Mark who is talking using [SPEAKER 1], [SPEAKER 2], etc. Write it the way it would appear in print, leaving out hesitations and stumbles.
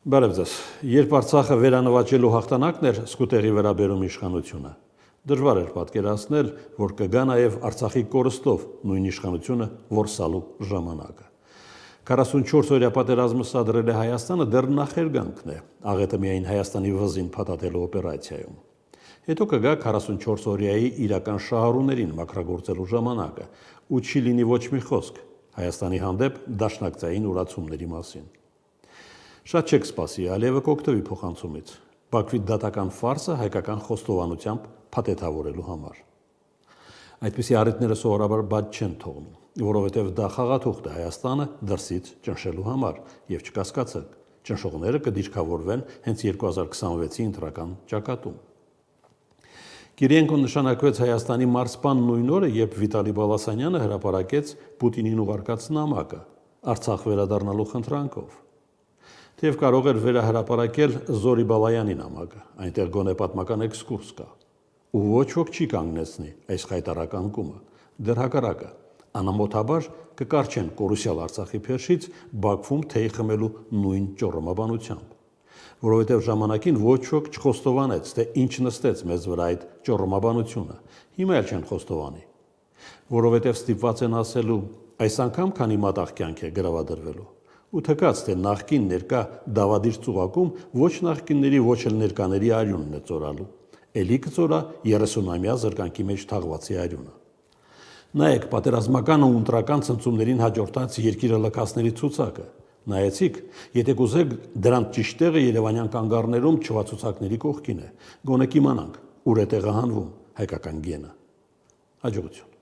[SPEAKER 1] Բարև ձեզ, երբ Արցախը վերանվաճելու հաղթանակն էր սկուտեղի վերաբերում իշխանությունը, դժվար էր պատկերացնել, որ կգա նաև Արցախի կորստով նույն իշխանությունը որսալու ժամանակը։ 44-օրյա պատերազմը սադրել է Հայաստանը դեռ նախերգանքն է, աղետը միայն Հայաստանի վզին փաթաթելու օպերացիայում։ Հետո կգա 44-օրյայի իրական շահառուներին մաքրագործելու ժամանակը, ու չի լինի ոչ մի խոսք Հայաստանի հանդեպ դաշնակցային ուրացումների մասին։ Շատ չեք սպասի, Ալիևը կօգտվի փոխանցումից, Բաքվի դատական ֆարսը հայկական խոստովանությամբ փաթեթավորելու համար։ Այդպիսի առիթները սովորաբար բաց չեն թողնում, որովհետև դա խաղաթուղթ է Հայաստանը դրսից ճնշելու համար, եւ չկասկածեք, ճնշողները կդիրքավորվեն հենց 2026-ի ընտրական ճակատում։ Կիրիենկոն նշանակվեց Հայաստանի մարզպան նույն օրը, երբ Վիտալի Բալասանյանը հրապարակեց Պուտինին ուղարկած նամակը Արցախ վերադառնալու խնդրանքով։ Թեև կարող էր վերահրապարակել Զորի Բալայանի նամակը, այնտեղ գոնե պատմական էքսկուրս կա, ու ոչ ոք չի կանգնեցնի այս խայտարական կումը, դեռ հակառակը, անամոթաբար կկառչեն կորուսյալ Արցախի փերշից Բաքվում թեյ խմելու նույն ճոռոմաբանությամբ, որովհետև ժամանակին ոչ ոք չխոստովանեց, թե ինչ նստեց մեզ վրա այդ ճոռոմաբանությունը, հիմա էլ չեն խոստովանի, որովհետև ստիպված են ասելու, այս անգամ քանի մատաղ կյանք է գրավադրվելու։ Ու թկած, թե նախկին ներկա դավադիր ծուղակում ոչ նախկինների, ոչ էլ ներկաների արյունն է ծորալու, էլի կծորա 30-ամյա զրկանքի մեջ թաղվածի արյունը։ Նայեք, պատերազմական ու ընտրական ցնցումներին հաջորդած երկիրը լքածների ցուցակը, նայեցիք, եթե կուզեք դրանց ճիշտ տեղը Երևանյան կանգառներում չվացուցակների կողքին է, գոնե կիմանանք, ուր է տեղահանվում հայկական գենը։ Հաջողություն։